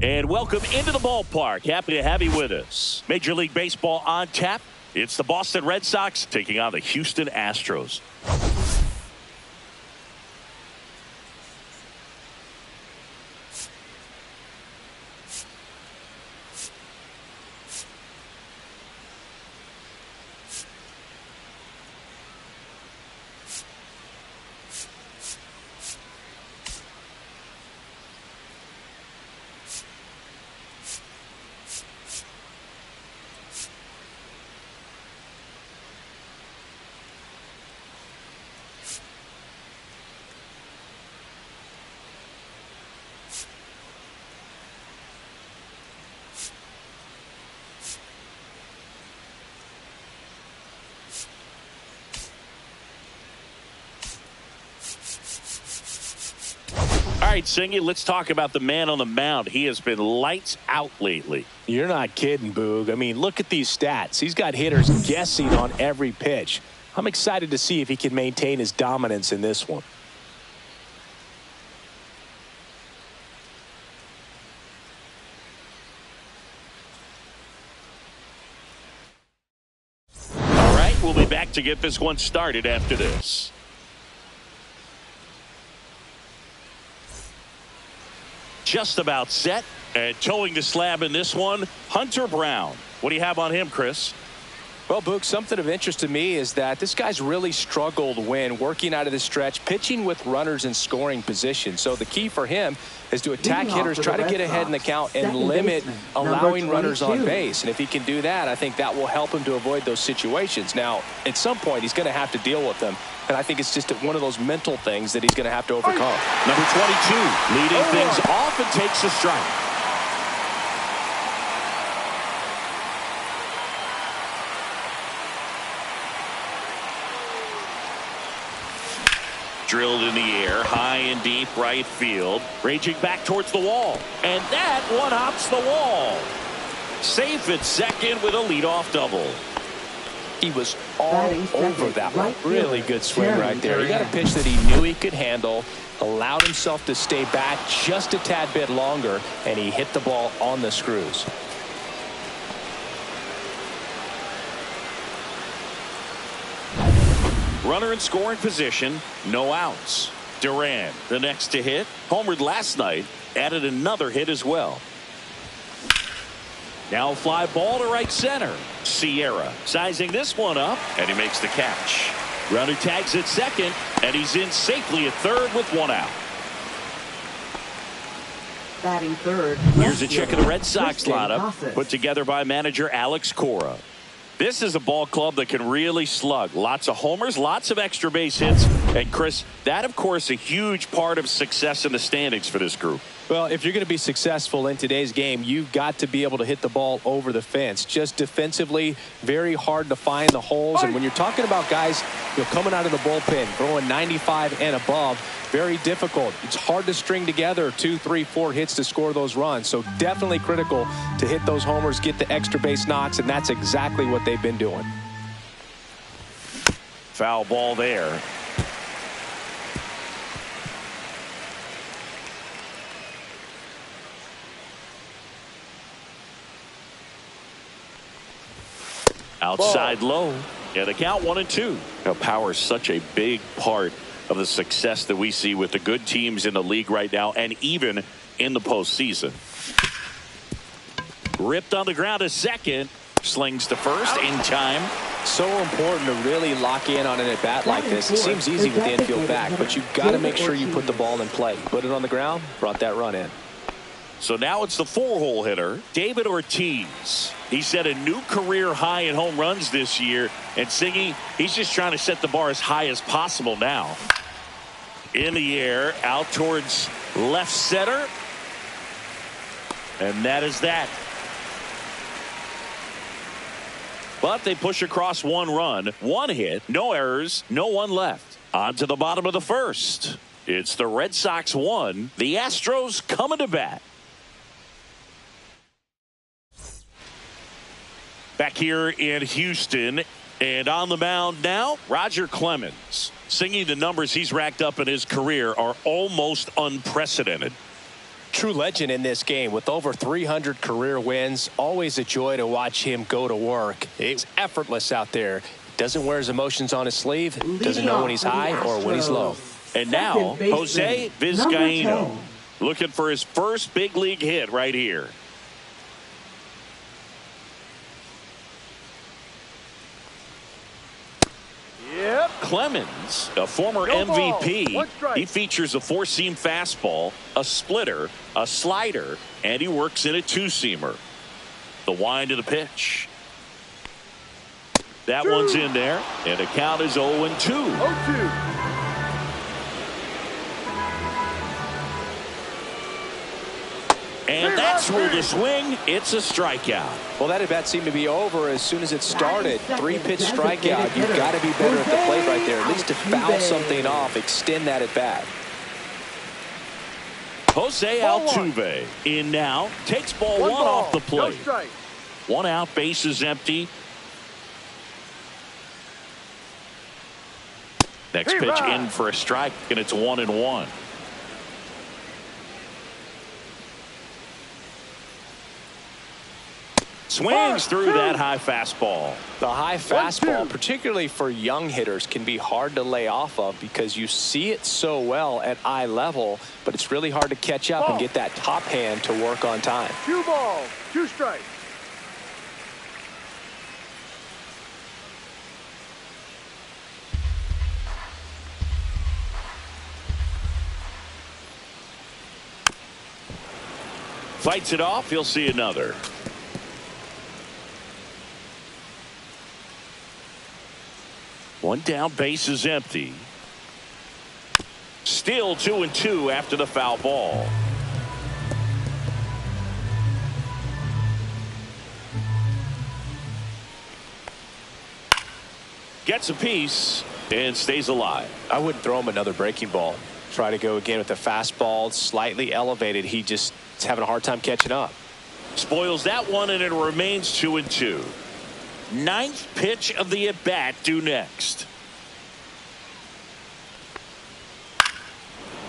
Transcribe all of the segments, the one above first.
And welcome into the ballpark. Happy to have you with us. Major League Baseball on tap. It's the Boston Red Sox taking on the Houston Astros. All right, Singy, let's talk about the man on the mound. He has been lights out lately. You're not kidding, Boog. I mean, look at these stats. He's got hitters guessing on every pitch. I'm excited to see if he can maintain his dominance in this one. All right, we'll be back to get this one started after this. Just about set, and towing the slab in this one, Hunter Brown. What do you have on him, Chris? Well, Boog, something of interest to me is that this guy's really struggled when working out of the stretch, pitching with runners in scoring position. So the key for him is to attack hitters, try to get ahead in the count, and limit allowing runners on base. And if he can do that, I think that will help him to avoid those situations. Now, at some point, he's going to have to deal with them. And I think it's just one of those mental things that he's going to have to overcome. Number 22, leading things off and takes a strike. Drilled in the air, high and deep right field. Raging back towards the wall. And that one hops the wall. Safe at second with a leadoff double. He was all over that one. Really good swing right there. He got a pitch that he knew he could handle, allowed himself to stay back just a tad bit longer, and he hit the ball on the screws. Runner in scoring position, no outs. Duran, the next to hit, homered last night, added another hit as well. Now a fly ball to right center. Sierra sizing this one up, and he makes the catch. Runner tags at second, and he's in safely at third with one out. Batting third. Here's a check of the Red Sox lineup, put together by manager Alex Cora. This is a ball club that can really slug. Lots of homers, lots of extra base hits. And Chris, that of course a huge part of success in the standings for this group. Well, if you're going to be successful in today's game, you've got to be able to hit the ball over the fence. Just defensively, very hard to find the holes. And when you're talking about guys, coming out of the bullpen, throwing 95 and above, very difficult. It's hard to string together 2, 3, 4 hits to score those runs. So definitely critical to hit those homers, get the extra base knocks, and that's exactly what they've been doing. Foul ball there. Outside low. Yeah, the count 1-2. Now, power is such a big part of the success that we see with the good teams in the league right now, and even in the postseason. Ripped on the ground to second. Slings to first in time. So important to really lock in on an at-bat like this. It seems easy with the infield back, but you've got to make sure you put the ball in play. Put it on the ground, brought that run in. So now it's the 4-hole hitter, David Ortiz. He set a new career high in home runs this year. And Singy, he's just trying to set the bar as high as possible now. In the air, out towards left center. And that is that. But they push across one run, one hit, no errors, no one left. On to the bottom of the first. It's the Red Sox 1, the Astros coming to bat. Back here in Houston, and on the mound now, Roger Clemens. Singing, the numbers he's racked up in his career are almost unprecedented. True legend in this game with over 300 career wins. Always a joy to watch him go to work. It's effortless out there. Doesn't wear his emotions on his sleeve. Doesn't know when he's high or when he's low. And now, Jose Vizcaino looking for his first big league hit right here. Yep. Clemens, a former MVP, he features a four-seam fastball, a splitter, a slider, and he works in a two-seamer. The wind of the pitch. That one's in there, and the count is 0-2. 0-2. And that's where the swing. It's a strikeout. Well, that at bat seemed to be over as soon as it started. 3-pitch strikeout. You've got to be better at the plate right there. At least to foul something off, extend that at bat. Jose Altuve in now. Takes ball one off the plate. One out, bases empty. Next pitch in for a strike, and it's 1-1. Swings through that high fastball. The high fastball, particularly for young hitters, can be hard to lay off of because you see it so well at eye level, but it's really hard to catch up and get that top hand to work on time. 2 balls, 2 strikes. Fights it off. He'll see another. One down, base is empty. Still 2-2 after the foul ball. Gets a piece and stays alive. I wouldn't throw him another breaking ball. Try to go again with the fastball, slightly elevated. He just is having a hard time catching up. Spoils that one, and it remains 2-2. Ninth pitch of the at-bat due next.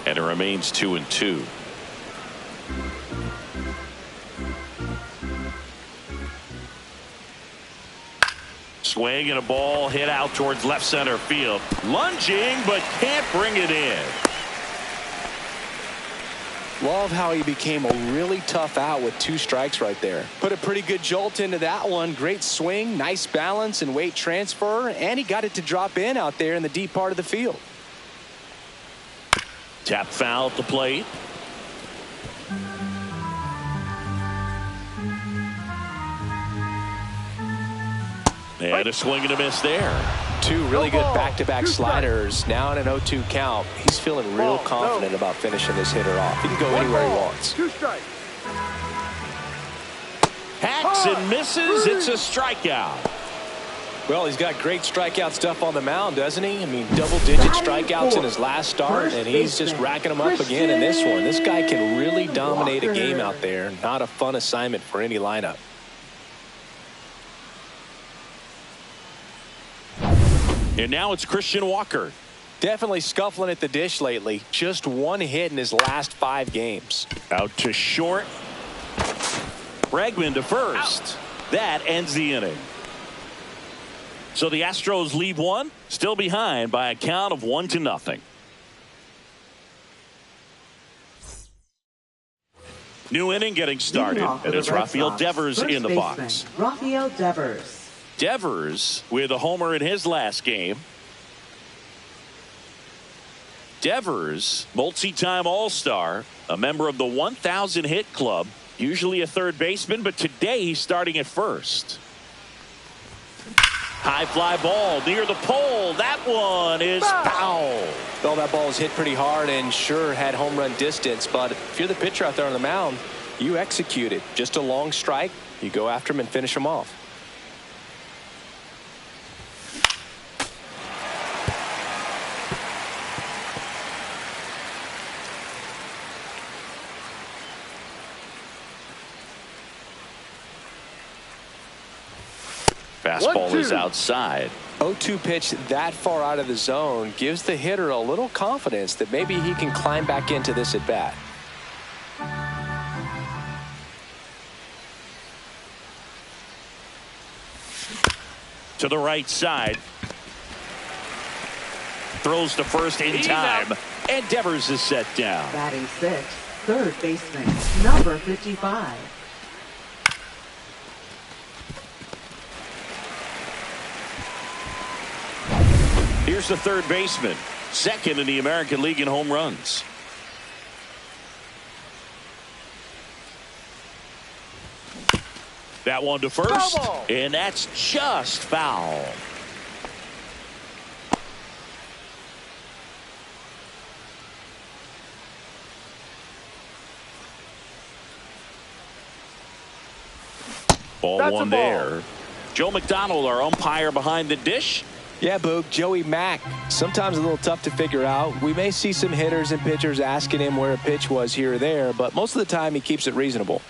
And it remains 2-2. Swing and a ball hit out towards left center field. Lunging, but can't bring it in. Love how he became a really tough out with 2 strikes right there. Put a pretty good jolt into that one. Great swing, nice balance and weight transfer, and he got it to drop in out there in the deep part of the field. Tap foul at the plate. And a swing and a miss there. 2 really good back-to-back sliders. Now in an 0-2 count. He's feeling real confident about finishing this hitter off. He can go anywhere he wants. 2 strikes. Hacks and misses. It's a strikeout. Well, he's got great strikeout stuff on the mound, doesn't he? I mean, double-digit strikeouts in his last start, and he's just racking them up again in this one. This guy can really dominate a game out there. Not a fun assignment for any lineup. And now it's Christian Walker. Definitely scuffling at the dish lately. Just 1 hit in his last 5 games. Out to short. Bregman to first. That ends the inning. So the Astros leave one, still behind by a count of 1-0. New inning getting started, and it's Rafael Devers in the box. Rafael Devers. Devers with a homer in his last game. Devers, multi-time All-Star, a member of the 1,000 hit club, usually a third baseman, but today he's starting at first. High fly ball near the pole. That one is foul. Well, that ball was hit pretty hard and sure had home run distance, but if you're the pitcher out there on the mound, you execute it. Just a long strike. You go after him and finish him off. Fastball is outside. 0-2 pitch that far out of the zone gives the hitter a little confidence that maybe he can climb back into this at bat. To the right side. Throws to first in time. And Devers is set down. Batting sixth, third baseman, number 55. Here's the third baseman, second in the American League in home runs. That one to first, and that's just foul. Ball one there. Joe McDonald, our umpire behind the dish. Yeah, Boog, Joey Mack, sometimes a little tough to figure out. We may see some hitters and pitchers asking him where a pitch was here or there, but most of the time he keeps it reasonable.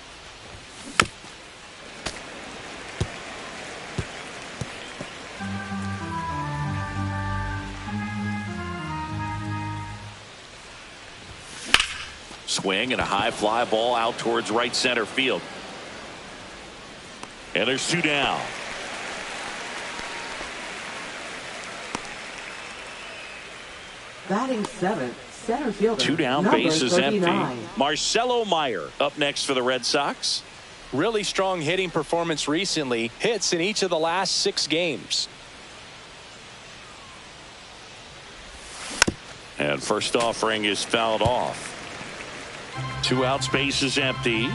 Swing and a high fly ball out towards right center field. And there's two down. Batting seventh, center fielder. Two down, number bases 39. empty. Marcelo Meyer up next for the Red Sox. Really strong hitting performance recently. Hits in each of the last 6 games. And first offering is fouled off. 2 outs, base is empty.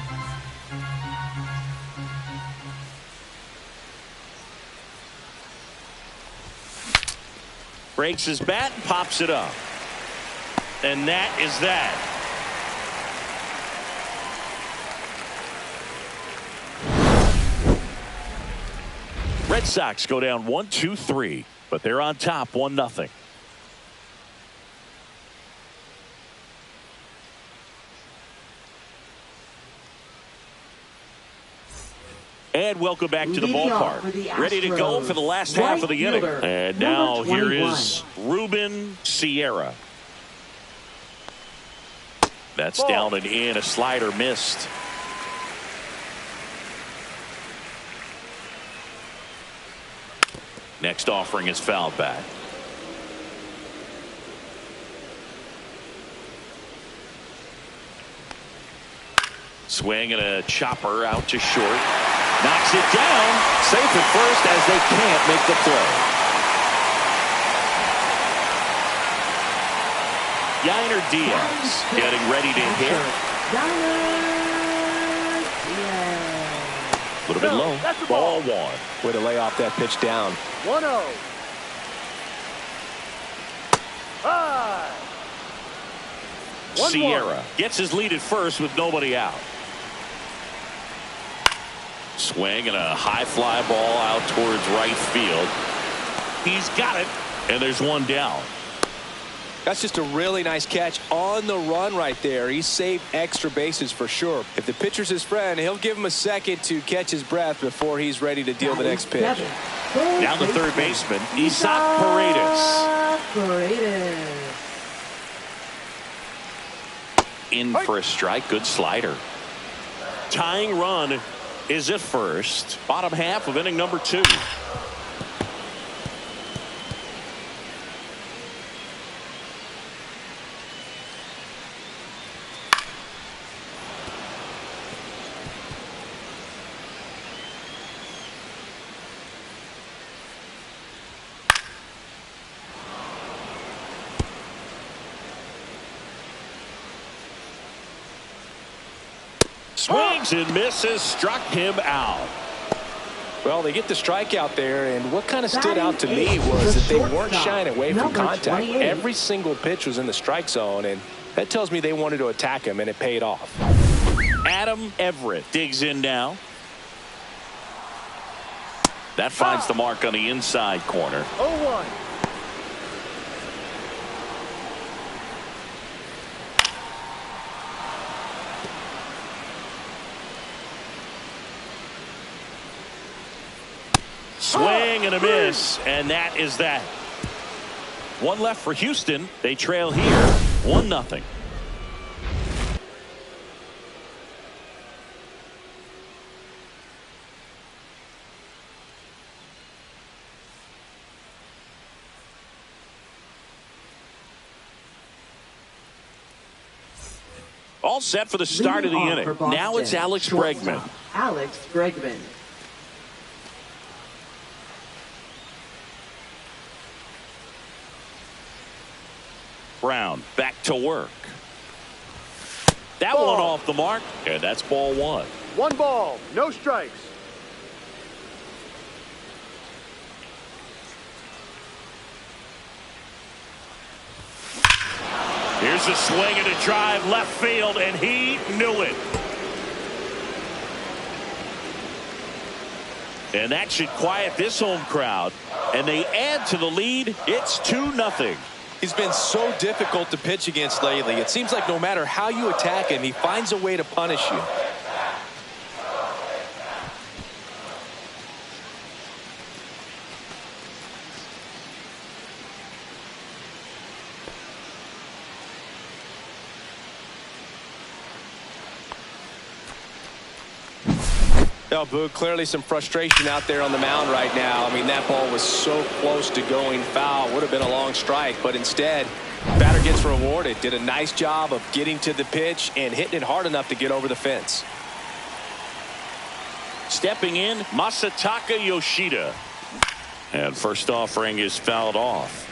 Breaks his bat and pops it up. And that is that. Red Sox go down 1-2-3, but they're on top 1-0. And welcome back to the ballpark. Ready to go for the last half of the inning. And now here is Ruben Sierra. That's down and in. A slider missed. Next offering is fouled back. Swing and a chopper out to short. Knocks it down. Safe at first as they can't make the play. Yainer Diaz getting ready to hit. A little bit low. Ball one. Way to lay off that pitch down. 1-0. 1-1. Sierra gets his lead at first with nobody out. Swing and a high fly ball out towards right field. He's got it, and there's one down. That's just a really nice catch on the run right there. He saved extra bases for sure. If the pitcher's his friend, he'll give him a second to catch his breath before he's ready to deal the next pitch. Down the third baseman, Isaac Paredes. In for a strike. Good slider. Tying run is at first. Bottom half of inning number 2. Swings and misses, struck him out. Well, they get the strikeout there, and what kind of stood out to me was that they weren't shying away from contact. Every single pitch was in the strike zone, and that tells me they wanted to attack him, and it paid off. Adam Everett digs in now. That finds the mark on the inside corner. 0-1. Swing and a miss, and that is that. One left for Houston. They trail here 1-0. All set for the start of the inning. Now it's Alex Bregman. Alex Bregman. Brown back to work. That one off the mark, and that's ball one. 1 ball, no strikes. Here's a swing and a drive left field, and he knew it. And that should quiet this home crowd. And they add to the lead. It's 2-0. He's been so difficult to pitch against lately. It seems like no matter how you attack him, he finds a way to punish you. Oh, Boog, clearly some frustration out there on the mound right now. I mean, that ball was so close to going foul. Would have been a long strike, but instead, batter gets rewarded. Did a nice job of getting to the pitch and hitting it hard enough to get over the fence. Stepping in, Masataka Yoshida. And first offering is fouled off.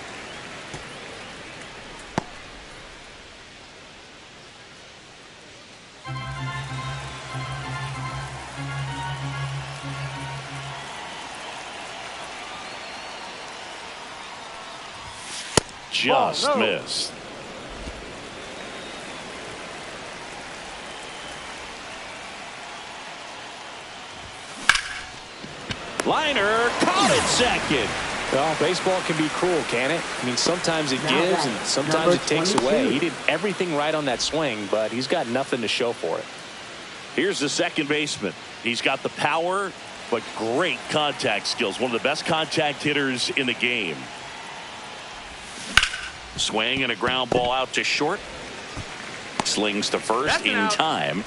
Just missed. Liner caught it second. Well, baseball can be cruel, can it? I mean, sometimes it gives and sometimes it takes away. He did everything right on that swing, but he's got nothing to show for it. Here's the second baseman. He's got the power, but great contact skills. One of the best contact hitters in the game. Swing and a ground ball out to short. Slings to first in time.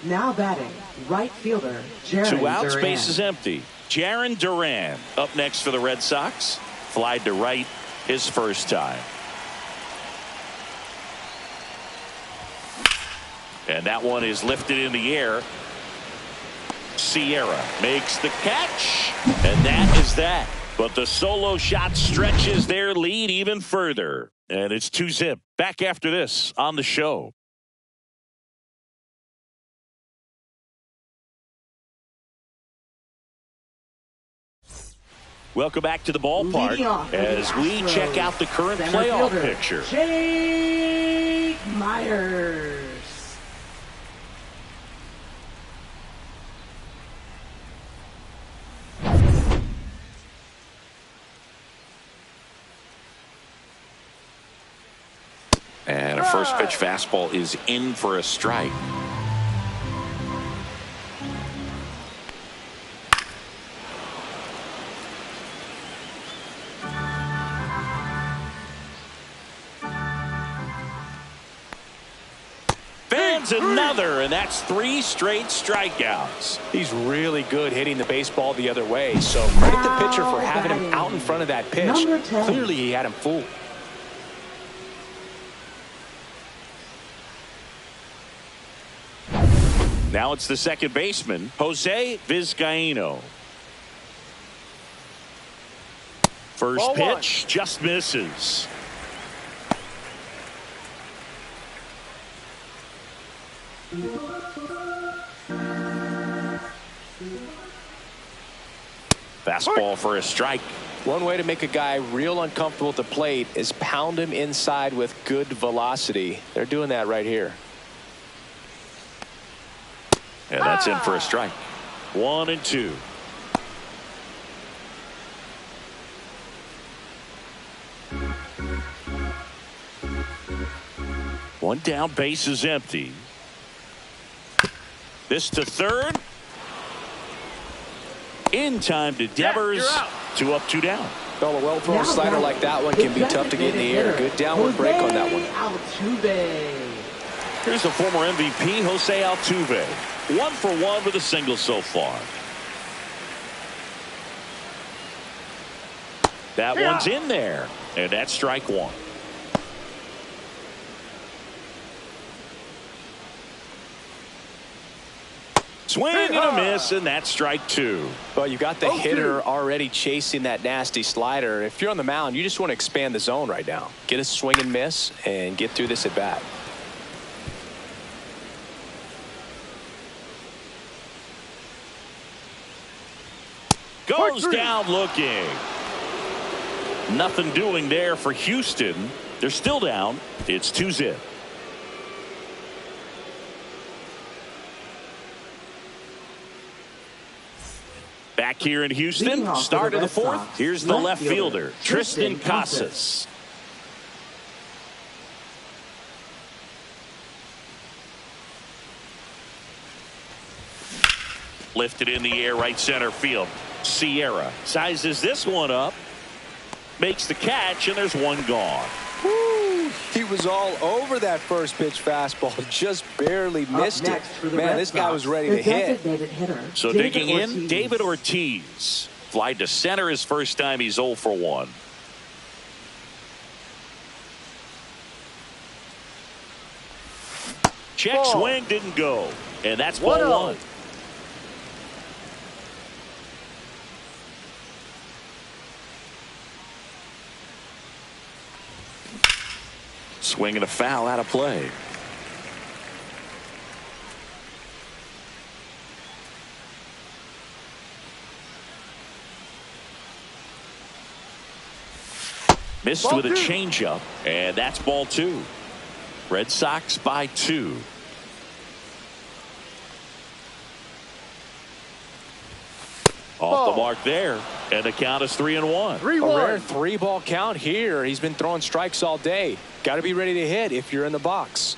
Now batting, right fielder, Jaron 2 outs, Duran. base is empty. Jaron Duran up next for the Red Sox. Flied to right his first time. And that one is lifted in the air. Sierra makes the catch, and that is that. But the solo shot stretches their lead even further, and it's 2-0. Back after this on the show. Welcome back to the ballpark as we check out the current playoff picture. Jake Myers. And a first pitch fastball is in for a strike. Fans another, and that's 3 straight strikeouts. He's really good hitting the baseball the other way, so credit the pitcher for having him out in front of that pitch. Clearly he had him fooled. Now it's the second baseman, Jose Vizcaino. First pitch just misses. Fastball for a strike. One way to make a guy real uncomfortable at the plate is pound him inside with good velocity. They're doing that right here. And that's in for a strike. 1-2. One down, base is empty. This to third. In time to Devers. 2 up, 2 down. Well, a well-thrown slider like that one can be tough to get in the air. Good downward break on that one. Altuve. Here's the former MVP, Jose Altuve. 1 for 1 with a single so far. That one's in there. And that's strike one. Swing and a miss, and that's strike two. Well, you got the hitter already chasing that nasty slider. If you're on the mound, you just want to expand the zone right now. Get a swing and miss and get through this at bat. Goes down looking. Nothing doing there for Houston. They're still down. It's 2-0. Back here in Houston, start of the fourth. Here's the left fielder, Tristan Casas. Lifted in the air, right center field. Sierra sizes this one up, makes the catch, and there's one gone. Woo! He was all over that first pitch fastball, just barely missed it. Man, this guy was ready to hit. So digging in, David Ortiz. Fly to center his first time. He's 0 for 1. Check swing, didn't go. And that's ball one. Swing and a foul out of play. Missed with a changeup, and that's ball two. Red Sox by 2. Off the mark there, and the count is 3-1. A rare 3-ball count here. He's been throwing strikes all day. Got to be ready to hit if you're in the box.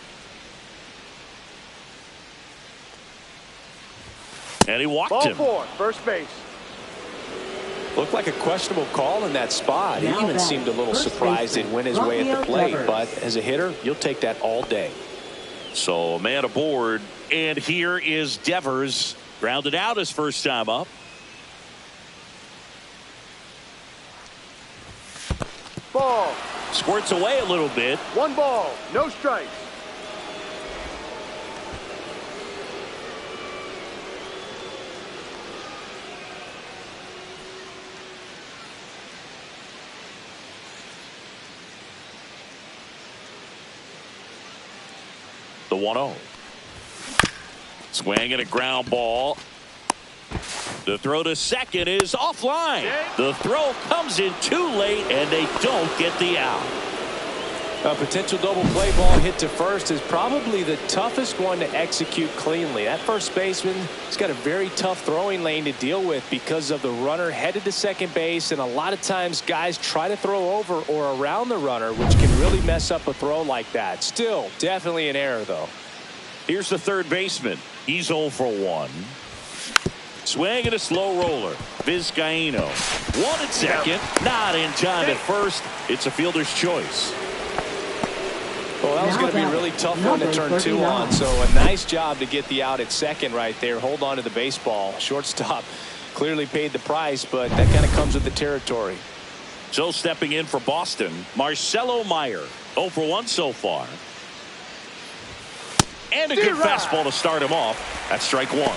And he walked him. Ball 4, first base. Looked like a questionable call in that spot. He even seemed a little surprised it went his way at the plate. But as a hitter, you'll take that all day. So a man aboard, and here is Devers. Grounded out his first time up. Ball. Squirts away a little bit. 1 ball, no strikes. The 1-0. Swing and a ground ball. The throw to second is offline. The throw comes in too late, and they don't get the out. A potential double play ball hit to first is probably the toughest one to execute cleanly. That first baseman has got a very tough throwing lane to deal with because of the runner headed to second base, and a lot of times guys try to throw over or around the runner, which can really mess up a throw like that. Still, definitely an error, though. Here's the third baseman. He's 0 for 1. Swing and a slow roller. Vizcaíno. 1 at second. Not in time at first. It's a fielder's choice. Well, that was going to be a really tough one to turn 2 on. So a nice job to get the out at second right there. Hold on to the baseball. Shortstop clearly paid the price, but that kind of comes with the territory. So stepping in for Boston, Marcelo Meyer. 0 for 1 so far. And a good fastball to start him off. That's strike 1.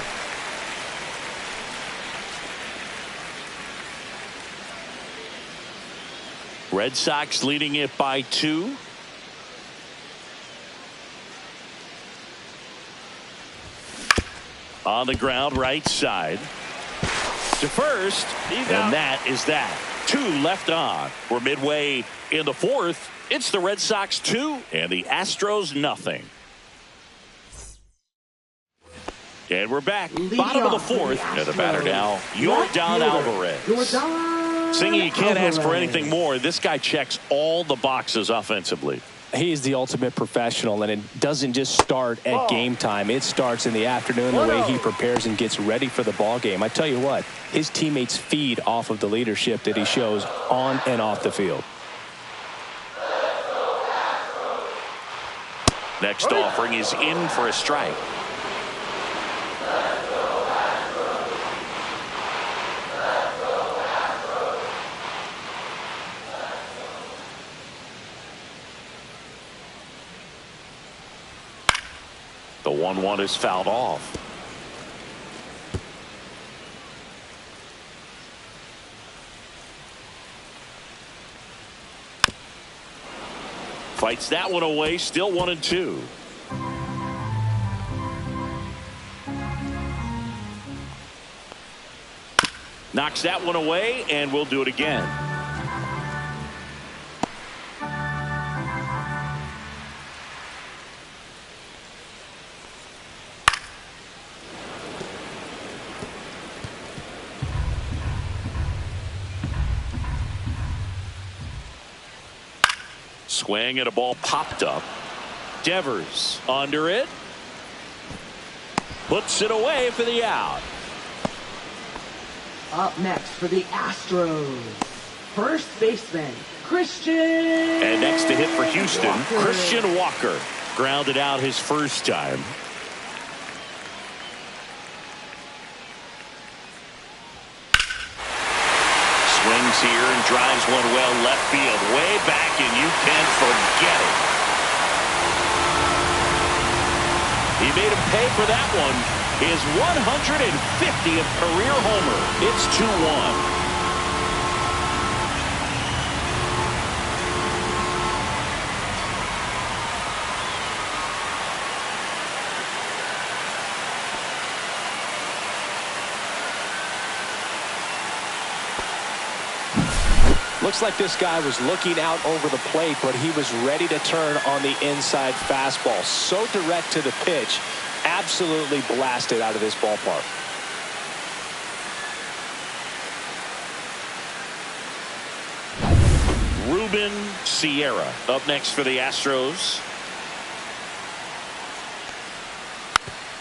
Red Sox leading it by 2. On the ground, right side. To first, and that is that. 2 left on. We're midway in the fourth. It's the Red Sox 2 and the Astros nothing. And we're back. Bottom of the fourth. And the batter now, Yordan Alvarez. Singy, you can't ask for anything more. This guy checks all the boxes offensively. He's the ultimate professional, and it doesn't just start at game time. It starts in the afternoon, the way he prepares and gets ready for the ball game. I tell you what, his teammates feed off of the leadership that he shows on and off the field. Next offering is in for a strike. 1-1 is fouled off. Fights that one away, still 1-2. Knocks that one away, and we'll do it again. Swing and a ball popped up. Devers under it. Puts it away for the out. Up next for the Astros, first baseman, Christian. And next to hit for Houston, Walker. Christian Walker. Grounded out his first time. Swings here and drives one well left field. Way back, and you can forget it. He made him pay for that one. His 150th career homer. It's 2-1. Looks like this guy was looking out over the plate, but he was ready to turn on the inside fastball. So direct to the pitch. Absolutely blasted out of this ballpark. Ruben Sierra up next for the Astros.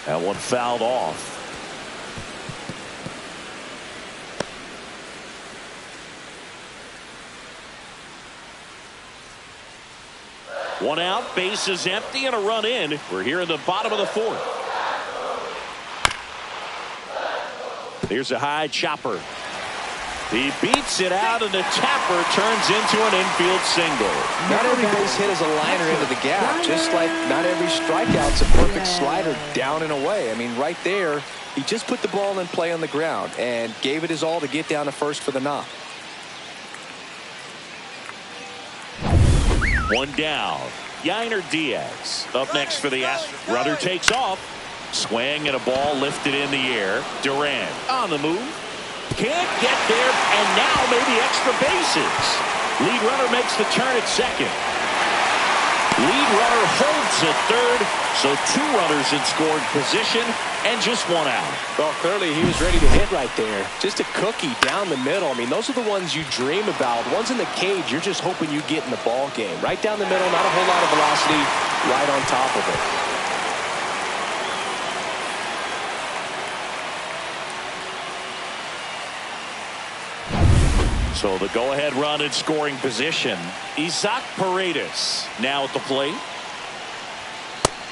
That one fouled off. One out, base is empty, and a run in. We're here in the bottom of the fourth. Here's a high chopper. He beats it out, and the tapper turns into an infield single. Not every base hit is a liner into the gap, just like not every strikeout's a perfect slider down and away. I mean, right there, he just put the ball in play on the ground and gave it his all to get down to first for the knock. One down. Yainer Diaz up next for the Astros. Runner takes off. Swing and a ball lifted in the air. Duran on the move. Can't get there, and now maybe extra bases. Lead runner makes the turn at second. Lead runner holds at third, so two runners in scoring position and just one out. Well, clearly he was ready to hit right there. Just a cookie down the middle. I mean, those are the ones you dream about. Ones in the cage, you're just hoping you get in the ball game. Right down the middle, not a whole lot of velocity, right on top of it. So the go-ahead run in scoring position. Isaac Paredes now at the plate.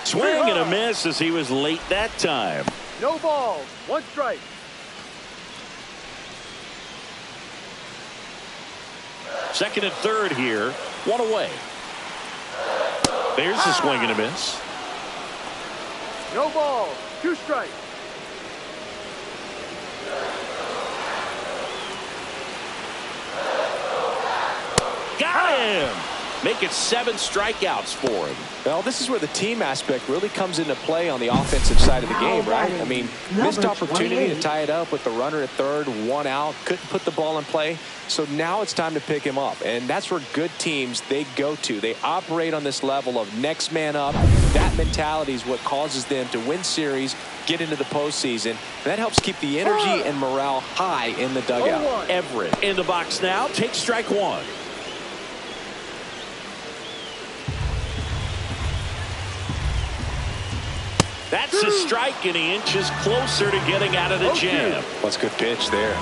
Swing and a miss as he was late that time. No balls. One strike. Second and third here. One away. There's the swing and a miss. No balls. Two strikes. Got him. Make it 7 strikeouts for him. Well, this is where the team aspect really comes into play on the offensive side of the game, right? I mean, missed opportunity to tie it up with the runner at third, one out, couldn't put the ball in play. So now it's time to pick him up, and that's where good teams, they go to. They operate on this level of next man up. That mentality is what causes them to win series, get into the postseason. That helps keep the energy and morale high in the dugout. Everett in the box now. Take strike one. That's a strike, and he inches closer to getting out of the jam. That's a good pitch there.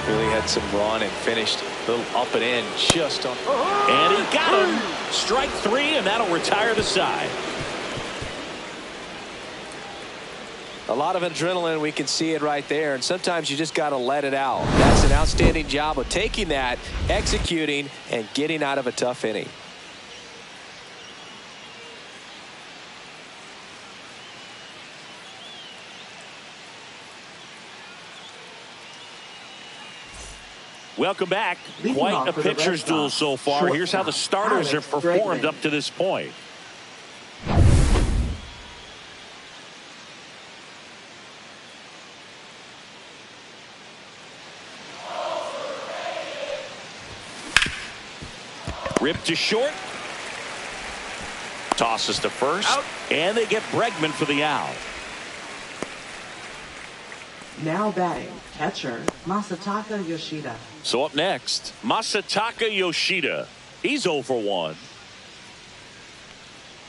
Really had some run and finished a little up and in just on. And he got him. Strike 3, and that'll retire the side. A lot of adrenaline, we can see it right there, and sometimes you just got to let it out. That's an outstanding job of taking that, executing, and getting out of a tough inning. Welcome back. Leading Quite off a for the Red pitcher's duel Sox, so far. Here's how the shortstop, starters Alex have performed Bregman. up to this point. Ripped to short. Tosses to first. Out. And they get Bregman for the out. Now batting, catcher, Masataka Yoshida. So up next, Masataka Yoshida. He's 0 for 1.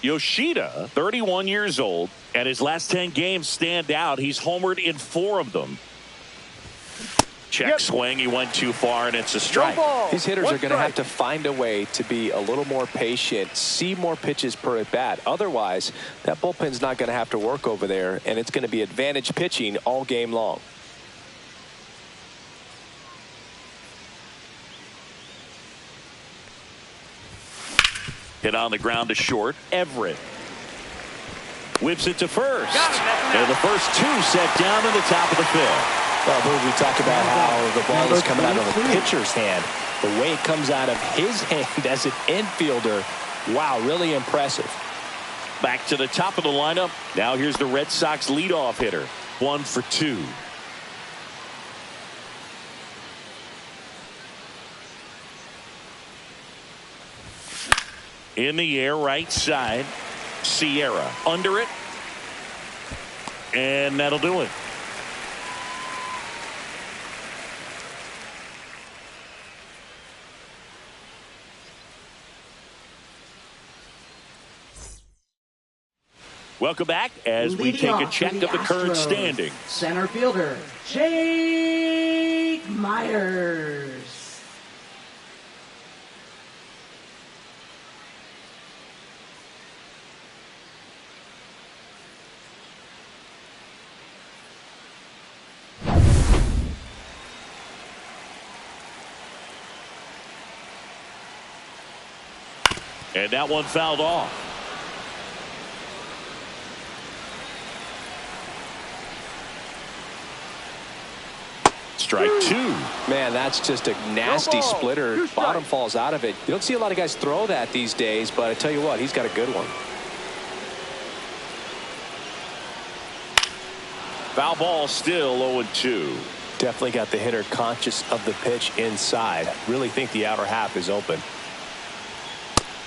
Yoshida, 31 years old, and his last 10 games stand out. He's homered in 4 of them. Check swing. He went too far, and it's a strike. These hitters are going to have to find a way to be a little more patient, see more pitches per at bat. Otherwise, that bullpen's not going to have to work over there, and it's going to be advantage pitching all game long. Hit on the ground to short. Everett whips it to first. And the first 2 set down in the top of the 5th. Well, we talk about how the ball is coming out of the pitcher's hand. The way it comes out of his hand as an infielder, wow, really impressive. Back to the top of the lineup. Now here's the Red Sox leadoff hitter. 1 for 2. In the air, right side. Sierra under it. And that'll do it. Welcome back as we take a check of the current standings. Center fielder, Jake Myers. And that one fouled off. Strike 2. Man, that's just a nasty splitter. Bottom falls out of it. You don't see a lot of guys throw that these days, but I tell you what, he's got a good one. Foul ball, still 0-2. Definitely got the hitter conscious of the pitch inside. Really think the outer half is open.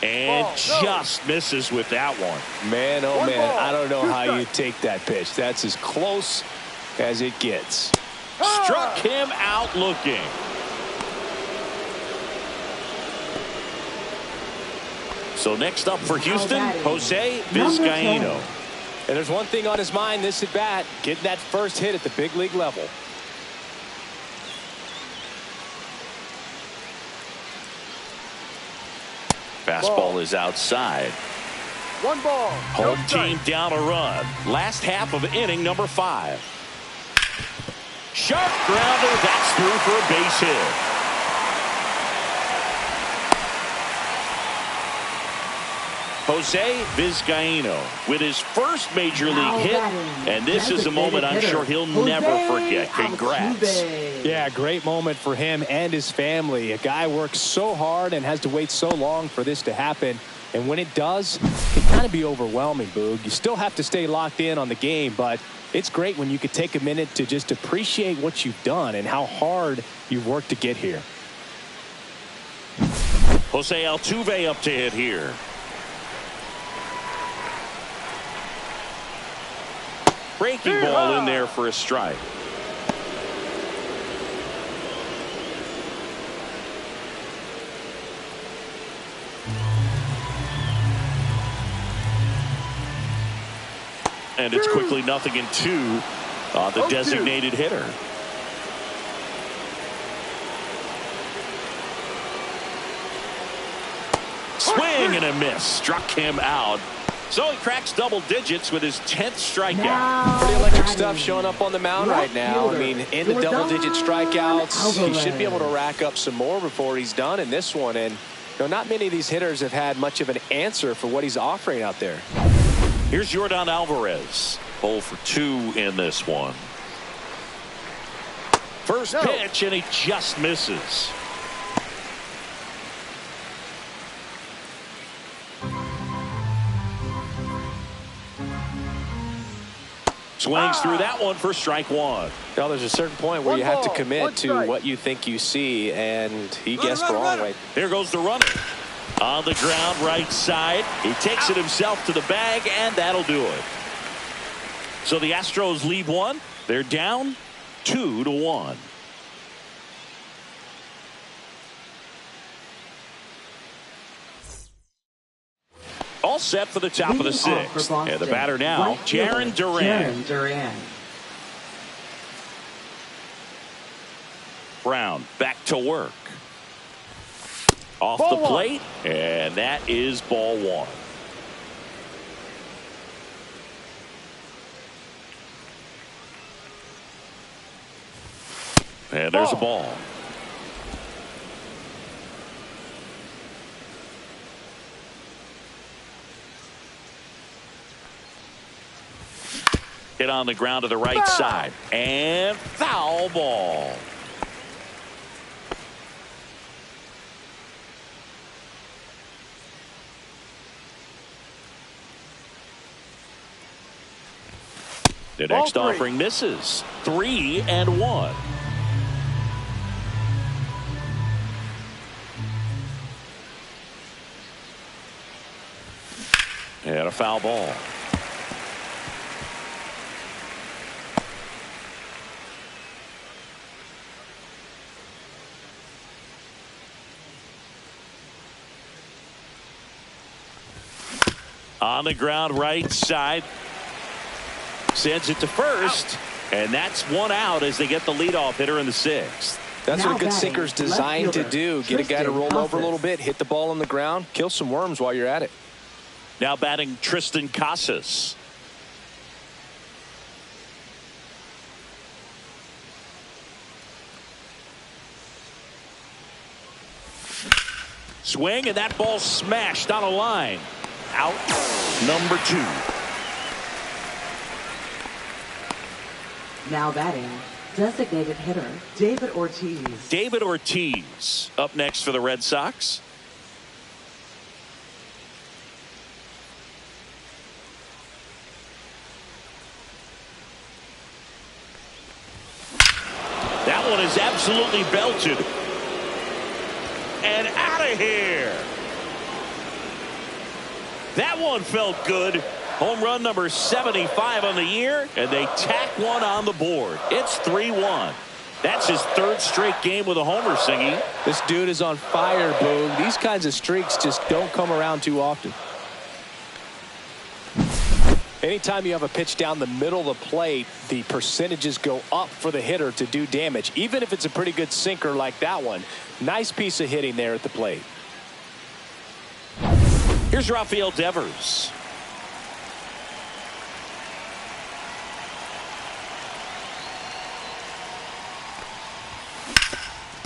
And just misses with that one. Man, oh man, I don't know how you take that pitch. That's as close as it gets. Struck him out looking. So next up for Houston, Jose Vizcaino. And there's one thing on his mind this at bat, getting that first hit at the big league level. Fastball is outside. 1 ball. Home team down a run. Last half of inning number 5. Sharp grounder. That's through for a base hit. Jose Vizcaino with his first major league hit. And this is a moment I'm sure he'll never forget. Congrats. Yeah, great moment for him and his family. A guy works so hard and has to wait so long for this to happen. And when it does, it can kind of be overwhelming, Boog. You still have to stay locked in on the game, but it's great when you could take a minute to just appreciate what you've done and how hard you've worked to get here. Jose Altuve up to hit here. Breaking ball in there for a strike. And it's quickly 0-2 on the designated hitter. Swing and a miss. Struck him out. So he cracks double digits with his 10th strikeout. Pretty electric stuff showing up on the mound right now. I mean, in the double-digit strikeouts, he should be able to rack up some more before he's done in this one. And you know, not many of these hitters have had much of an answer for what he's offering out there. Here's Yordan Alvarez. 0 for 2 in this one. First pitch, and he just misses. Swings through that one for strike one. Well, there's a certain point where you have to commit to what you think you see, and he guessed the wrong way. Here goes the runner. On the ground, right side. He takes it himself to the bag, and that'll do it. So the Astros lead one. They're down 2-1. All set for the top of the sixth. And the batter now, Jaron Duran. Brown back to work. Off the plate, and that is ball one. And there's a ball. Hit on the ground to the right side. And foul ball. The next offering misses. 3-1. And a foul ball. On the ground, right side. Sends it to first, and that's one out as they get the leadoff hitter in the sixth. That's what a good sinker's designed to do. Get a guy to roll over a little bit, hit the ball on the ground, kill some worms while you're at it. Now batting Tristan Casas. Swing, and that ball smashed on a line. Out number 2. Now batting, designated hitter, David Ortiz. David Ortiz up next for the Red Sox. That one is absolutely belted. And out of here. That one felt good. Home run number 75 on the year, and they tack one on the board. It's 3-1. That's his third straight game with a homer, Singy. This dude is on fire, Boog. These kinds of streaks just don't come around too often. Anytime you have a pitch down the middle of the plate, the percentages go up for the hitter to do damage, even if it's a pretty good sinker like that one. Nice piece of hitting there at the plate. Here's Rafael Devers.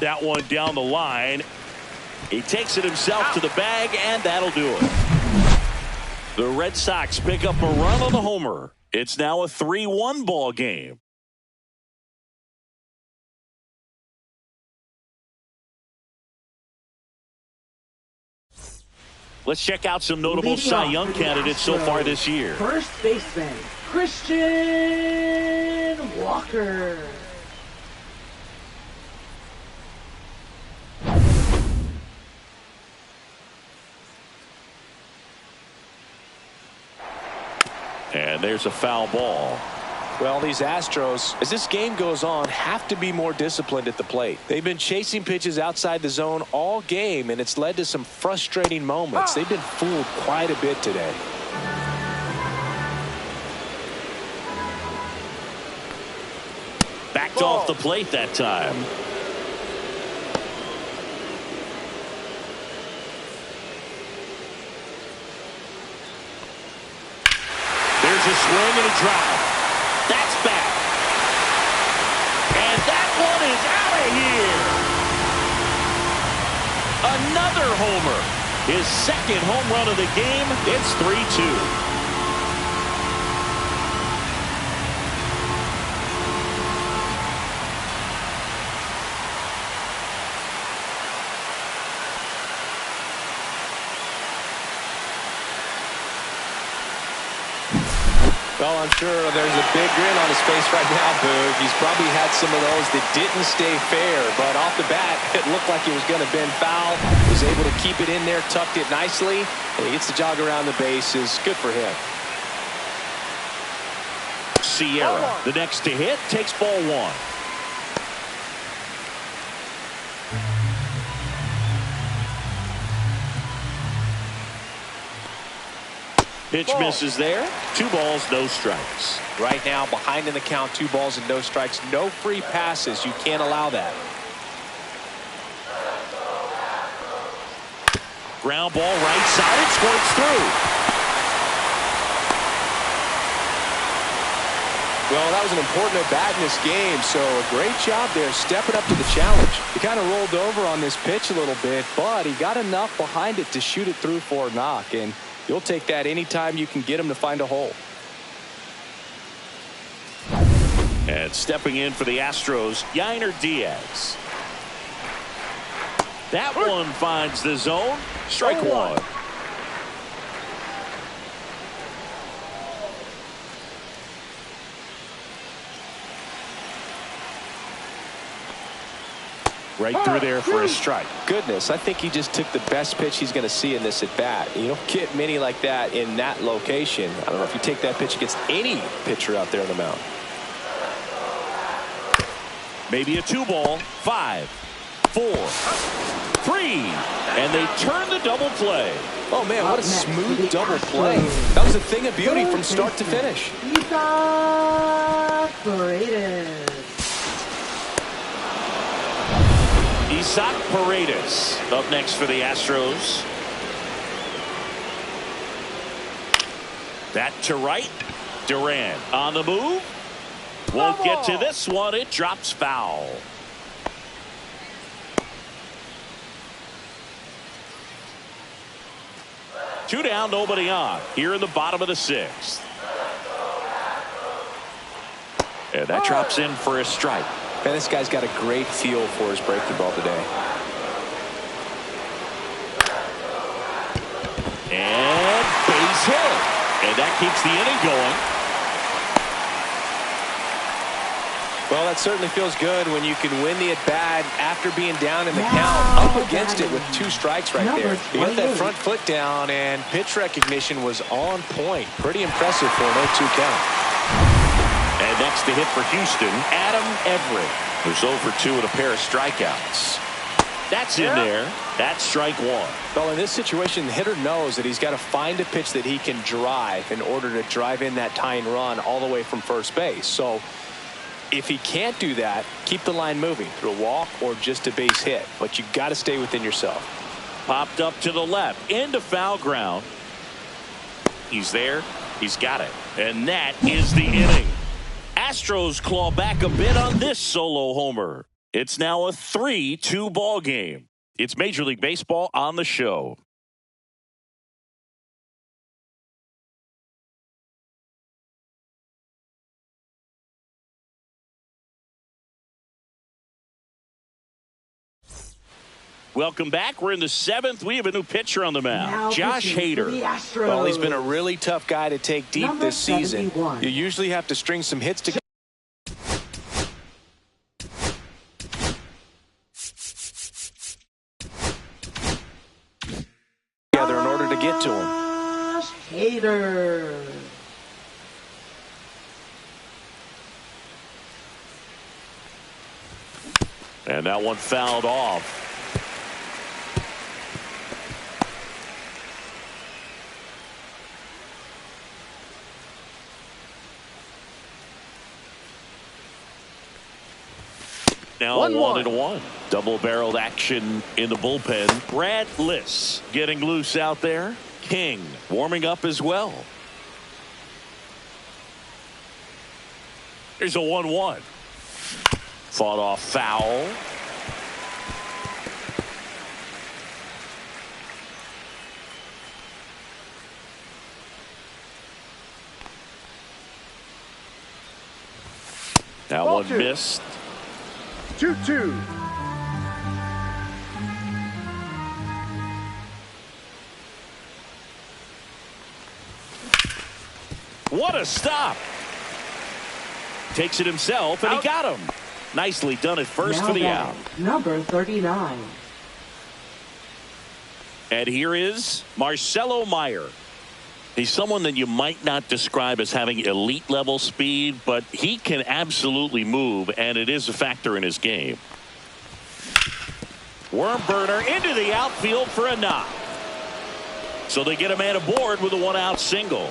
That one down the line. He takes it himself to the bag, and that'll do it. The Red Sox pick up a run on the homer. It's now a 3-1 ball game. Let's check out some notable Cy Young candidates so far this year. First baseman, Christian Walker. And there's a foul ball. Well, these Astros, as this game goes on, have to be more disciplined at the plate. They've been chasing pitches outside the zone all game, and it's led to some frustrating moments. They've been fooled quite a bit today. Backed off the plate that time. There's a swing and a drive. That's back. And that one is out of here. Another homer. His second home run of the game. It's 3-2. Well, I'm sure there's a big grin on his face right now, Boog. He's probably had some of those that didn't stay fair, but off the bat, it looked like it was going to bend foul. Was able to keep it in there, tucked it nicely, and he gets the jog around the bases. Good for him. Sierra, the next to hit, takes ball one. Pitch misses there. 2 balls, no strikes. Right now, behind in the count, 2 balls and no strikes. No free passes. You can't allow that. Ground ball right side. It squirts through. Well, that was an important at-bat in this game, so a great job there stepping up to the challenge. He kind of rolled over on this pitch a little bit, but he got enough behind it to shoot it through for a knock, and you'll take that anytime you can get him to find a hole. And stepping in for the Astros, Yainer Diaz. That one finds the zone. Strike one. Right through there for a strike. Goodness, I think he just took the best pitch he's going to see in this at bat. You don't get many like that in that location. I don't know if you take that pitch against any pitcher out there on the mound. Maybe a 2 ball. 5, 4, 3, and they turn the double play. Oh man, what a smooth double play. That was a thing of beauty from start to finish. Isaac Paredes up next for the Astros. That to right. Duran on the move. Won't get to this one. It drops foul. Two down, nobody on. Here in the bottom of the 6th. And that drops in for a strike. Man, this guy's got a great feel for his breaking ball today. And base hit. And that keeps the inning going. Well, that certainly feels good when you can win the at-bat after being down in the count, up against it with 2 strikes right there. You got that front foot down, and pitch recognition was on point. Pretty impressive for an 0-2 count. And next to hit for Houston, Adam Everett. Who's 0 for 2 with a pair of strikeouts. That's in there. That's strike 1. Well, in this situation, the hitter knows that he's got to find a pitch that he can drive in order to drive in that tying run all the way from first base. So if he can't do that, keep the line moving through a walk or just a base hit. But you got to stay within yourself. Popped up to the left into foul ground. He's there. He's got it. And that is the inning. Astros claw back a bit on this solo homer. It's now a 3-2 ball game. It's Major League Baseball on the show. Welcome back. We're in the 7th. We have a new pitcher on the mound. Josh Hader. Well, he's been a really tough guy to take deep this season. You usually have to string some hits together in order to get to him. Hader. And that one fouled off. Now 1-1. Double-barreled action in the bullpen. Brad Liss getting loose out there. King warming up as well. Here's a 1-1. Fought off foul. That one missed. 2-2. What a stop. Takes it himself, and he got him. Nicely done at first for the out. Number 39. And here is Marcelo Meyer. He's someone that you might not describe as having elite level speed, but he can absolutely move, and it is a factor in his game. Worm burner into the outfield for a knock. So they get a man aboard with a one-out single.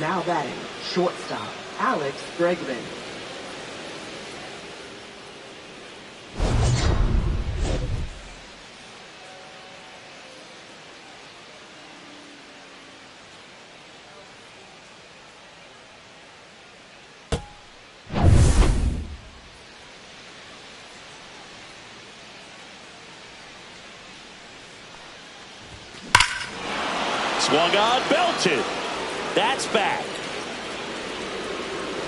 Now batting, shortstop, Alex Bregman. Swung on, belted. That's back.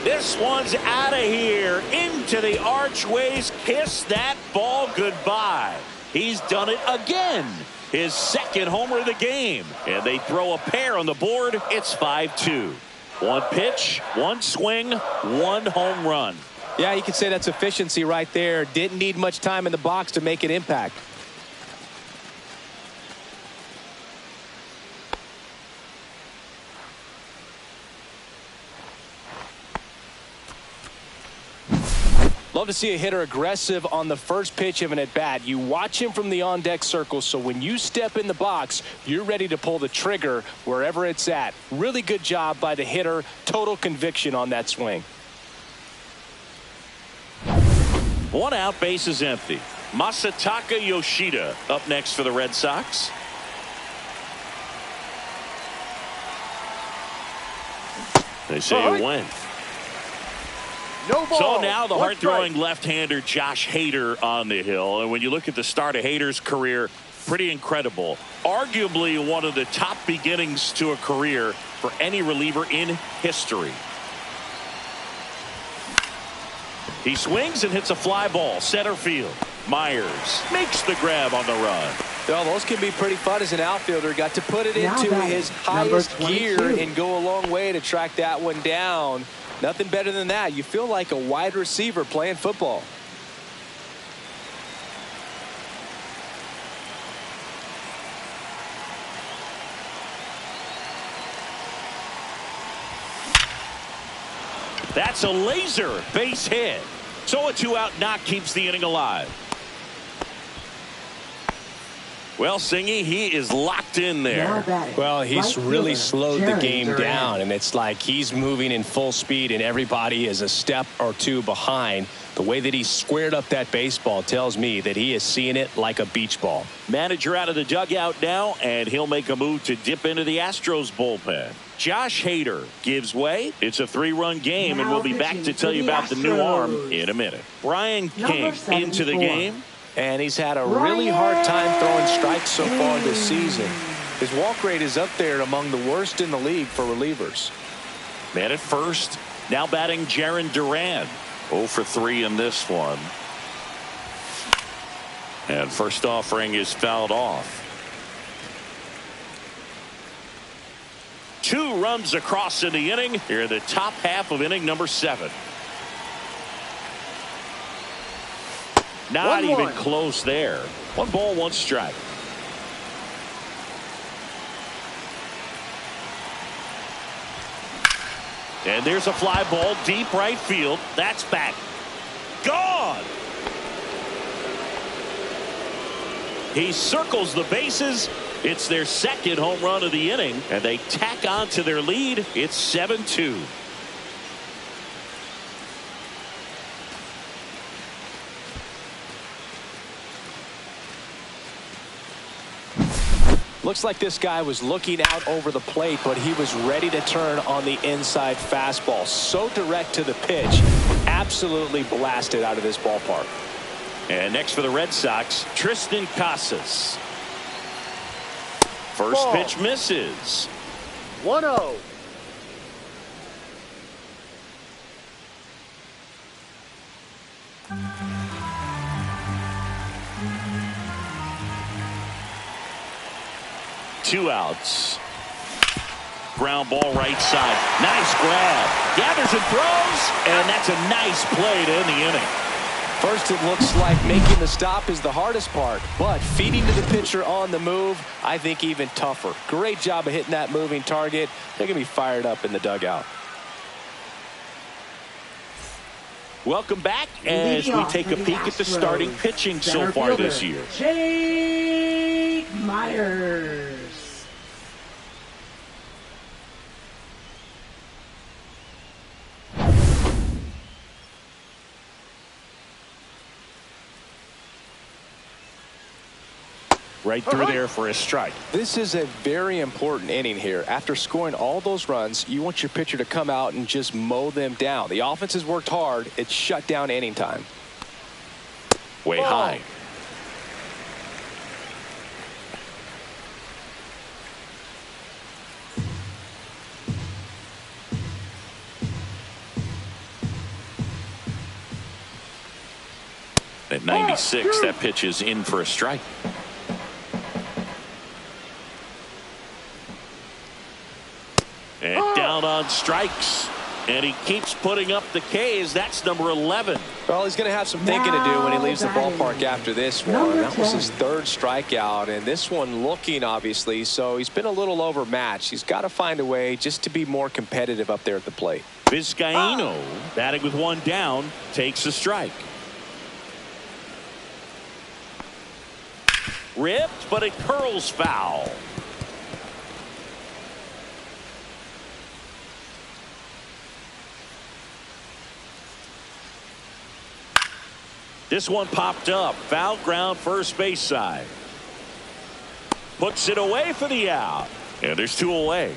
This one's out of here. Into the archways. Kiss that ball goodbye. He's done it again. His second homer of the game. And they throw a pair on the board. It's 5-2. One pitch, one swing, one home run. Yeah, you could say that's efficiency right there. Didn't need much time in the box to make an impact. Love to see a hitter aggressive on the first pitch of an at-bat. You watch him from the on-deck circle, so when you step in the box, you're ready to pull the trigger wherever it's at. Really good job by the hitter. Total conviction on that swing. One out, base is empty. Masataka Yoshida up next for the Red Sox. They say you win. No ball. So now the hard-throwing left-hander Josh Hader on the hill. And when you look at the start of Hader's career, pretty incredible. Arguably one of the top beginnings to a career for any reliever in history. He swings and hits a fly ball center field. Myers makes the grab on the run. Well, those can be pretty fun as an outfielder. Got to put it into his highest gear and go a long way to track that one down. Nothing better than that. You feel like a wide receiver playing football. That's a laser base hit. So a two-out knock keeps the inning alive. Well, Singy, he is locked in there. Well, he's really slowed the game down, and it's like he's moving in full speed, and everybody is a step or two behind. The way that he squared up that baseball tells me that he is seeing it like a beach ball. Manager out of the dugout now, and he'll make a move to dip into the Astros bullpen. Josh Hader gives way. It's a 3-run game, and we'll be back to tell you about the new arm in a minute. Brian King into the game. And he's had a really hard time throwing strikes so far this season. His walk rate is up there among the worst in the league for relievers. Man at first. Now batting Jarren Duran. 0 for 3 in this one. And first offering is fouled off. 2 runs across in the inning. Here in the top half of inning number 7. Not even close there. 1 ball, 1 strike. And there's a fly ball deep right field. That's back. Gone. He circles the bases. It's their second home run of the inning, and they tack on to their lead. It's 7-2. Looks like this guy was looking out over the plate, but he was ready to turn on the inside fastball. So direct to the pitch. Absolutely blasted out of this ballpark. And next for the Red Sox, Tristan Casas. First pitch misses. 1-0. Two outs. ground ball right side. Nice grab. Gathers and throws, and that's a nice play to end the inning. First, it looks like making the stop is the hardest part, but feeding to the pitcher on the move, I think even tougher. Great job of hitting that moving target. They're going to be fired up in the dugout. Welcome back as we take a peek at the starting pitching so far this year. Jake Myers. Right through there for a strike. This is a very important inning here. After scoring all those runs, you want your pitcher to come out and just mow them down. The offense has worked hard. It's shut down inning time. Way high. At 96, that pitch is in for a strike. And down on strikes. And he keeps putting up the Ks. That's number 11. Well, he's going to have some thinking to do when he leaves the ballpark after this one. That was his third strikeout, and this one looking, obviously, so he's been a little overmatched. He's got to find a way just to be more competitive up there at the plate. Vizcaino, batting with one down, takes a strike. Ripped, but it curls foul. This one popped up. Foul ground, first base side. Puts it away for the out. And there's two away.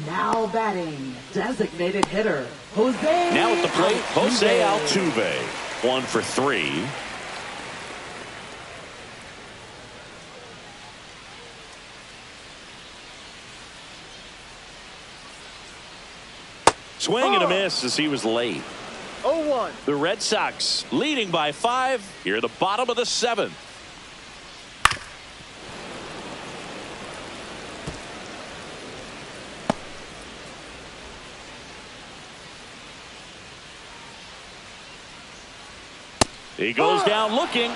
Now batting, designated hitter, Jose. Now at the plate, Jose Altuve. 1 for 3. Swing and a miss as he was late. 0-1. The Red Sox leading by 5 here at the bottom of the 7th. He goes down looking.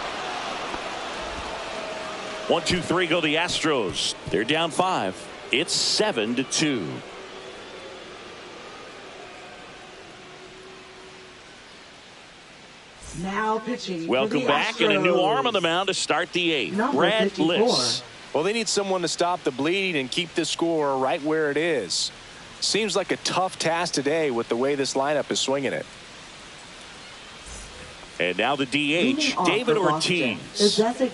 1, 2, 3 go the Astros. They're down 5. It's 7-2. Now pitching. Welcome back, and a new arm on the mound to start the 8th. Brad Liss. Well, they need someone to stop the bleeding and keep the score right where it is. Seems like a tough task today with the way this lineup is swinging it. And now the DH, David Ortiz.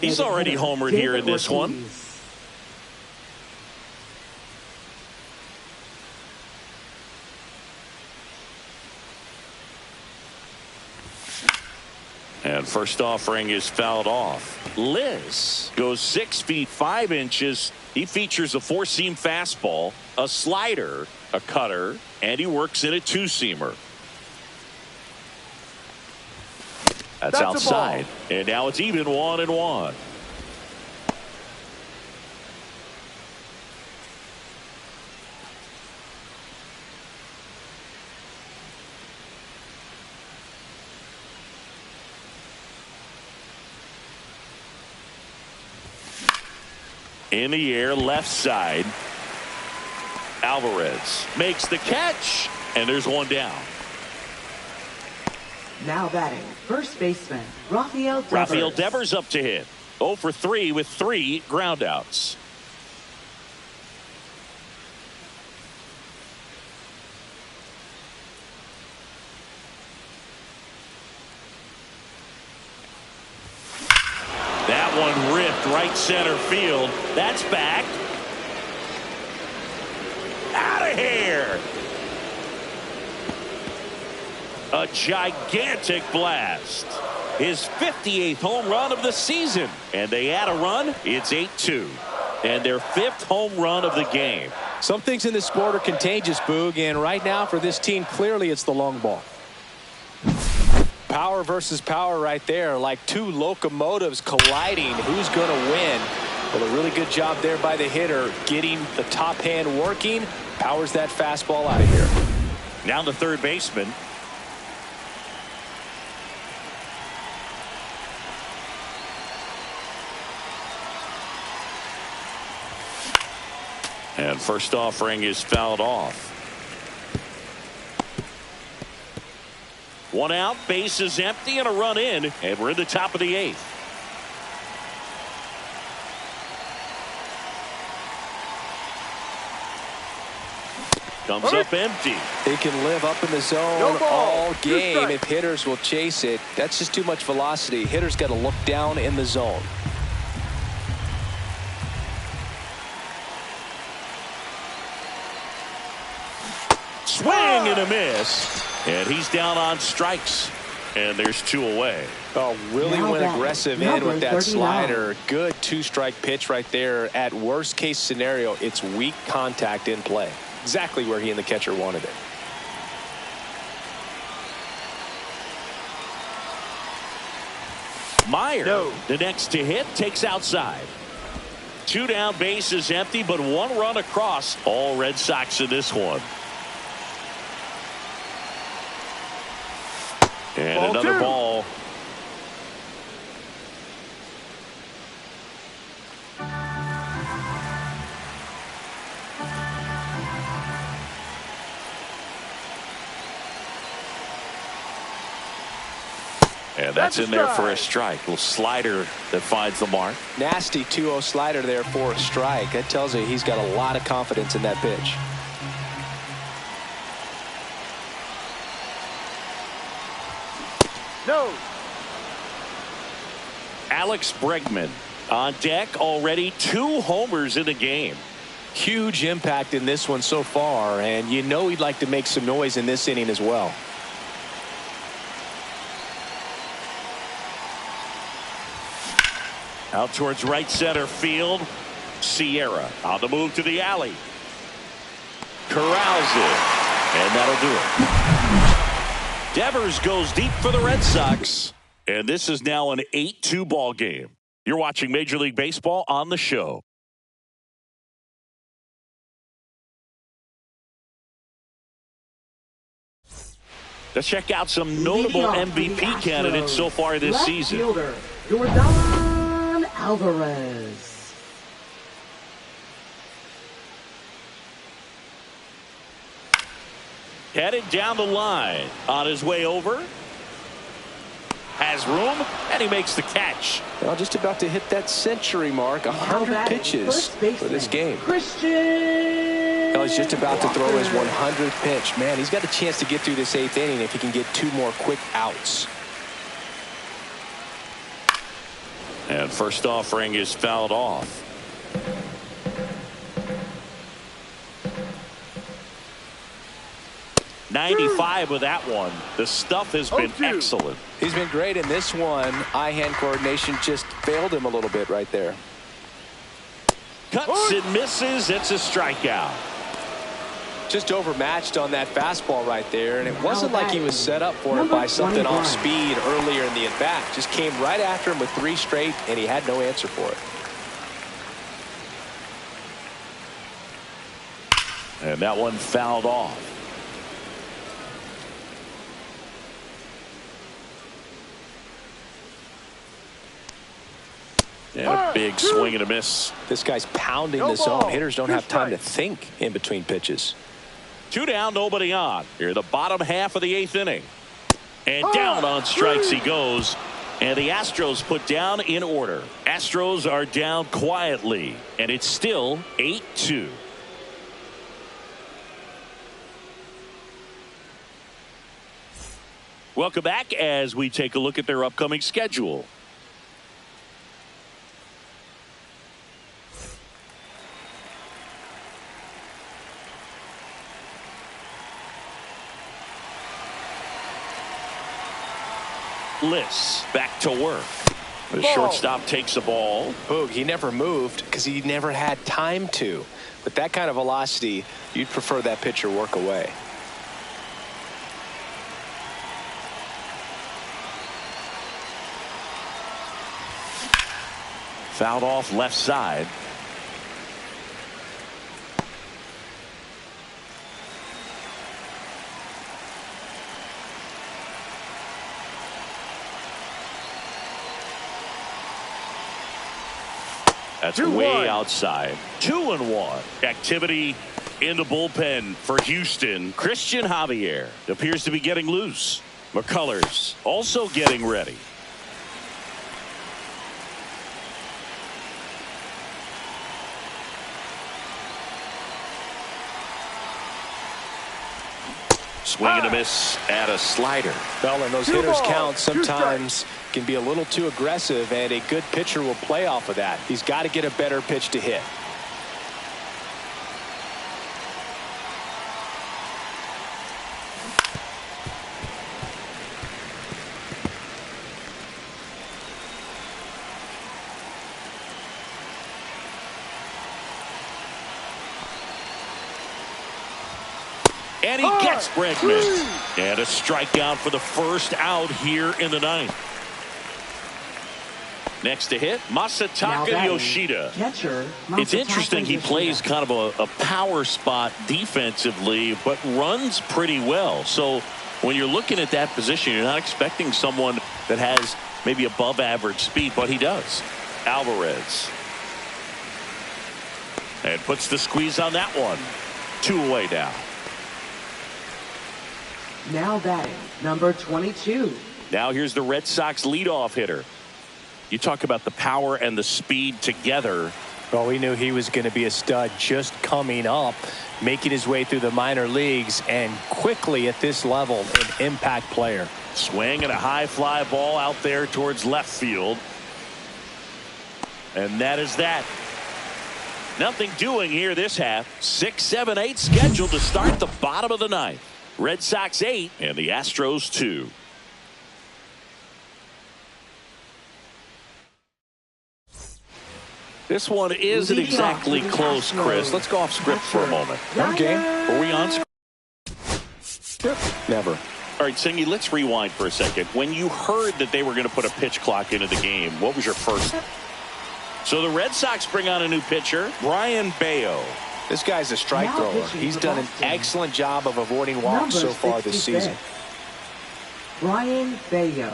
He's already homered here in this one. And first offering is fouled off. Liz goes 6 feet 5 inches. He features a 4-seam fastball, a slider, a cutter, and he works in a 2-seamer. That's outside. And now it's even 1-1. In the air, left side. Alvarez makes the catch, and there's one down. Now batting, first baseman, Rafael Devers. Rafael Devers up to hit. 0 for 3 with 3 groundouts. That one ripped right center field. That's back. Out of here. A gigantic blast. His 58th home run of the season. And they add a run. It's 8-2. And their 5th home run of the game. Some things in this sport are contagious, Boog, and right now for this team, clearly it's the long ball. Power versus power right there, like two locomotives colliding. Who's going to win? Well, a really good job there by the hitter, getting the top hand working, powers that fastball out of here. Now the third baseman. And first offering is fouled off. One out, base is empty, and a run in, and we're in the top of the eighth. Comes up empty. They can live up in the zone all game if hitters will chase it. That's just too much velocity. Hitters got to look down in the zone. Swing and a miss. And he's down on strikes. And there's two away. Oh, really Now went that aggressive number in with that 39. slider. Good two-strike pitch right there. At worst case scenario, it's weak contact in play. Exactly where he and the catcher wanted it. Meyer, the next to hit, takes outside. Two down, base is empty, but one run across. All Red Sox in this one. And Ball another two. ball. And that's in there for a strike. Little slider that finds the mark. Nasty 2-0 slider there for a strike. That tells you he's got a lot of confidence in that pitch. No. Alex Bregman on deck, already 2 homers in the game. Huge impact in this one so far, and you know he'd like to make some noise in this inning as well. Out towards right center field. Sierra on the move to the alley. Corrals it. And that'll do it. Devers goes deep for the Red Sox. And this is now an 8-2 ball game. You're watching Major League Baseball on the show. Let's check out some notable MVP candidates so far this season. Fielder, Yordan Alvarez. Headed down the line. On his way over. Has room, and he makes the catch. Well, just about to hit that century mark. 100 pitches for this game. Christian. Well, he's just about to throw his 100th pitch. Man, he's got a chance to get through this 8th inning if he can get 2 more quick outs. And first offering is fouled off. .95 with that one. The stuff has been excellent. He's been great in this one. Eye-hand coordination just failed him a little bit right there. Cuts and misses. It's a strikeout. Just overmatched on that fastball right there, and it wasn't like he was set up for it by something off speed earlier in the at-bat. Just came right after him with 3 straight, and he had no answer for it. And that one fouled off. And a big swing and a miss. This guy's pounding the zone. Hitters don't have time to think in between pitches. 2 down, nobody on. Here, the bottom half of the 8th inning. And down on strikes he goes. And the Astros put down in order. Astros are down quietly. And it's still 8-2. Welcome back as we take a look at their upcoming schedule. Liss back to work. The shortstop takes the ball. Boog, he never moved because he never had time to. With that kind of velocity, you'd prefer that pitcher work away. Fouled off left side. That's way outside. 2-1. Activity in the bullpen for Houston. Christian Javier appears to be getting loose. McCullers also getting ready. Swing and a miss at a slider. Well, and those hitters count sometimes can be a little too aggressive, and a good pitcher will play off of that. He's got to get a better pitch to hit. And he gets Bregman. And a strikeout for the first out here in the ninth. Next to hit, Masataka Yoshida. It's interesting, he plays kind of a power spot defensively, but runs pretty well. So when you're looking at that position, you're not expecting someone that has maybe above average speed, but he does. Alvarez. And puts the squeeze on that one. 2 away now. Now batting, number 22. Now here's the Red Sox leadoff hitter. You talk about the power and the speed together. Well, we knew he was going to be a stud just coming up, making his way through the minor leagues, and quickly at this level, an impact player. Swing and a high fly ball out there towards left field. And that is that. Nothing doing here this half. 6, 7, 8 scheduled to start the bottom of the ninth. Red Sox 8 and the Astros 2. This one isn't exactly close, Chris. Let's go off script for a moment. Okay. Are we on script? Never. All right, Singy, let's rewind for a second. When you heard that they were going to put a pitch clock into the game, what was your first? So the Red Sox bring on a new pitcher, Brian Bayo. This guy's a strike thrower. He's done an excellent job of avoiding walks so far this season. Brian Bayo.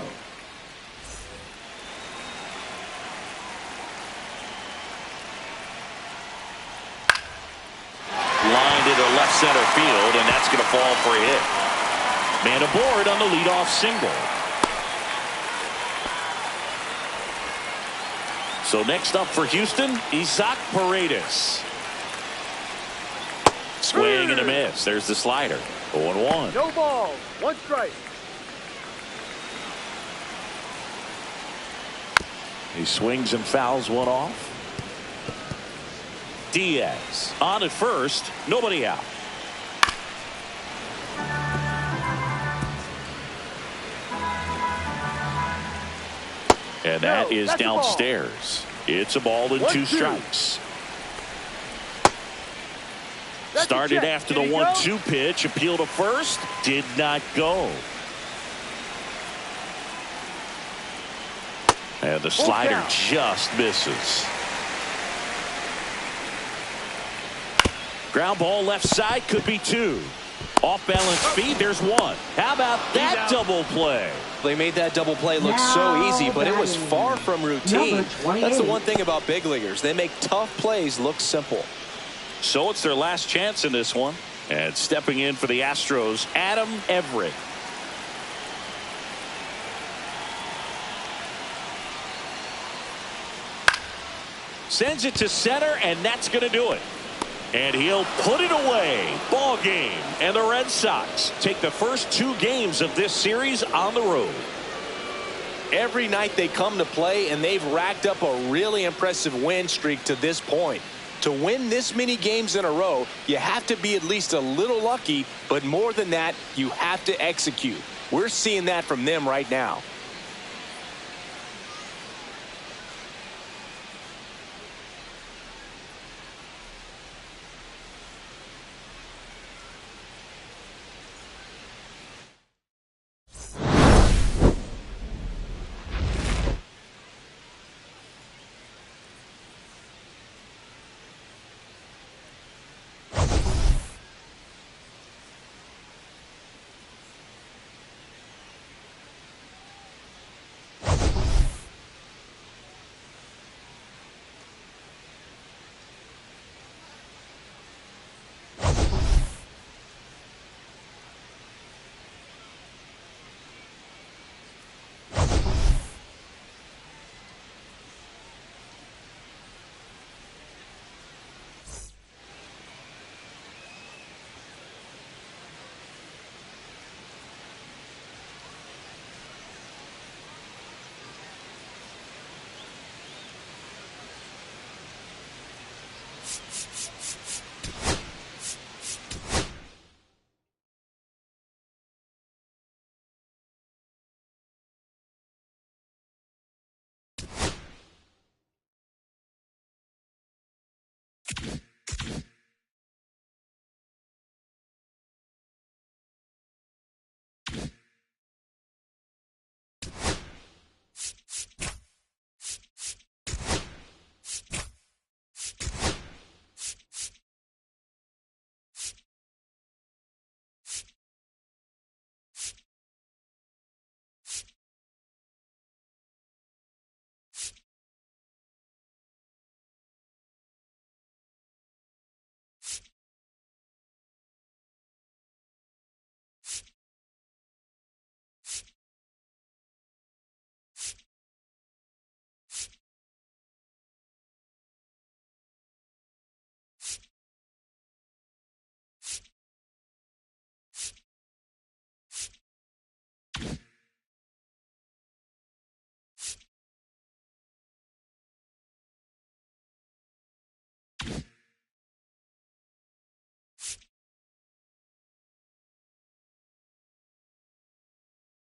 Lined into left center field, and that's going to fall for a hit. Man aboard on the leadoff single. So next up for Houston, Isaac Paredes. Swing and a miss. There's the slider. 0-1. No ball. 1 strike. He swings and fouls one off. Diaz on at first. Nobody out. And that is downstairs. It's a ball and 2 strikes. Started after the 1-2 pitch. Appeal to first. Did not go. And the slider just misses. Ground ball left side, could be 2. Off balance speed, there's 1. How about that double play? They made that double play look so easy, but it was far from routine. That's the one thing about big leaguers. They make tough plays look simple. So it's their last chance in this one. And stepping in for the Astros, Adam Everett. Sends it to center, and that's going to do it. And he'll put it away. Ball game. And the Red Sox take the first 2 games of this series on the road. Every night they come to play, and they've racked up a really impressive win streak to this point. To win this many games in a row, you have to be at least a little lucky, but more than that, you have to execute. We're seeing that from them right now. you.